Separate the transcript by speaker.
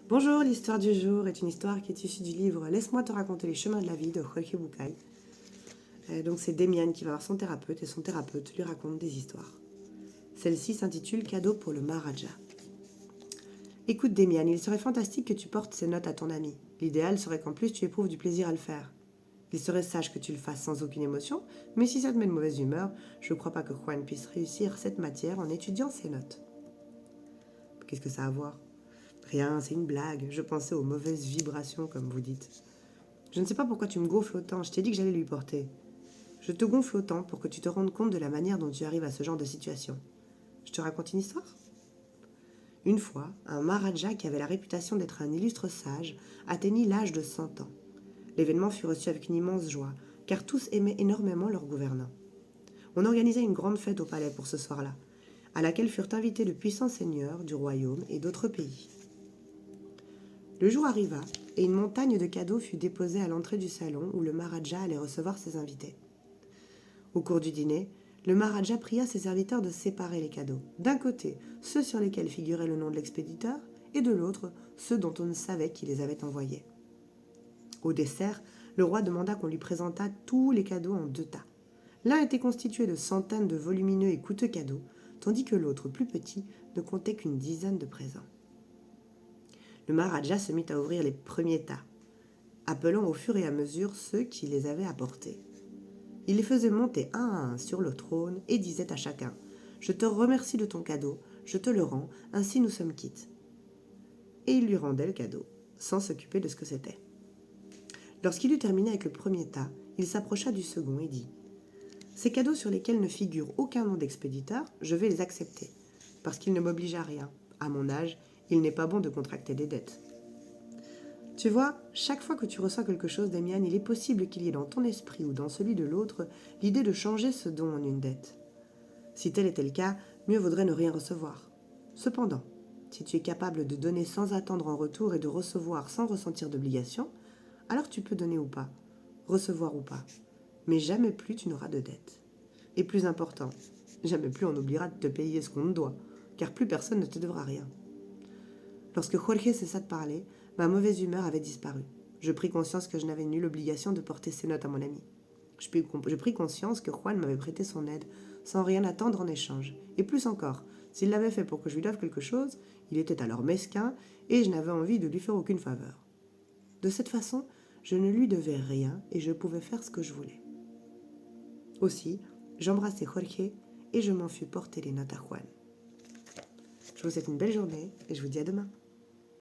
Speaker 1: Bonjour, l'histoire du jour est une histoire qui est issue du livre Laisse-moi te raconter les chemins de la vie de Jorge Bucay. Donc c'est Demian qui va voir son thérapeute et son thérapeute lui raconte des histoires. Celle-ci s'intitule Cadeau pour le Maharaja. Écoute Demian, il serait fantastique que tu portes ces notes à ton ami. L'idéal serait qu'en plus tu éprouves du plaisir à le faire. Il serait sage que tu le fasses sans aucune émotion, mais si ça te met de mauvaise humeur, je ne crois pas que Juan puisse réussir cette matière en étudiant ses notes. Qu'est-ce que ça a à voir ? Rien, c'est une blague. Je pensais aux mauvaises vibrations, comme vous dites. Je ne sais pas pourquoi tu me gonfles autant, je t'ai dit que j'allais lui porter. Je te gonfle autant pour que tu te rendes compte de la manière dont tu arrives à ce genre de situation. Je te raconte une histoire ? Une fois, un Maharaja qui avait la réputation d'être un illustre sage atteignit l'âge de 100 ans. L'événement fut reçu avec une immense joie, car tous aimaient énormément leur gouvernant. On organisait une grande fête au palais pour ce soir-là, à laquelle furent invités de puissants seigneurs du royaume et d'autres pays. Le jour arriva, et une montagne de cadeaux fut déposée à l'entrée du salon où le Maharaja allait recevoir ses invités. Au cours du dîner, le Maharaja pria ses serviteurs de séparer les cadeaux. D'un côté, ceux sur lesquels figurait le nom de l'expéditeur, et de l'autre, ceux dont on ne savait qui les avait envoyés. Au dessert, le roi demanda qu'on lui présentât tous les cadeaux en 2 tas. L'un était constitué de centaines de volumineux et coûteux cadeaux, tandis que l'autre, plus petit, ne comptait qu'une dizaine de présents. Le Maharaja se mit à ouvrir les premiers tas, appelant au fur et à mesure ceux qui les avaient apportés. Il les faisait monter un à un sur le trône et disait à chacun « Je te remercie de ton cadeau, je te le rends, ainsi nous sommes quittes. » Et il lui rendait le cadeau, sans s'occuper de ce que c'était. Lorsqu'il eut terminé avec le premier tas, il s'approcha du second et dit « Ces cadeaux sur lesquels ne figure aucun nom d'expéditeur, je vais les accepter, parce qu'ils ne m'obligent à rien. À mon âge, il n'est pas bon de contracter des dettes. » Tu vois, chaque fois que tu reçois quelque chose, Damian, il est possible qu'il y ait dans ton esprit ou dans celui de l'autre l'idée de changer ce don en une dette. Si tel était le cas, mieux vaudrait ne rien recevoir. Cependant, si tu es capable de donner sans attendre en retour et de recevoir sans ressentir d'obligation, alors tu peux donner ou pas, recevoir ou pas. Mais jamais plus tu n'auras de dette. Et plus important, jamais plus on oubliera de te payer ce qu'on te doit, car plus personne ne te devra rien. Lorsque Jorge cessa de parler, ma mauvaise humeur avait disparu. Je pris conscience que je n'avais nulle obligation de porter ces notes à mon ami. Je pris conscience que Juan m'avait prêté son aide, sans rien attendre en échange. Et plus encore, s'il l'avait fait pour que je lui doive quelque chose, il était alors mesquin, et je n'avais envie de lui faire aucune faveur. De cette façon, je ne lui devais rien, et je pouvais faire ce que je voulais. Aussi, j'embrassai Jorge, et je m'en fus porter les notes à Juan. Je vous souhaite une belle journée, et je vous dis à demain.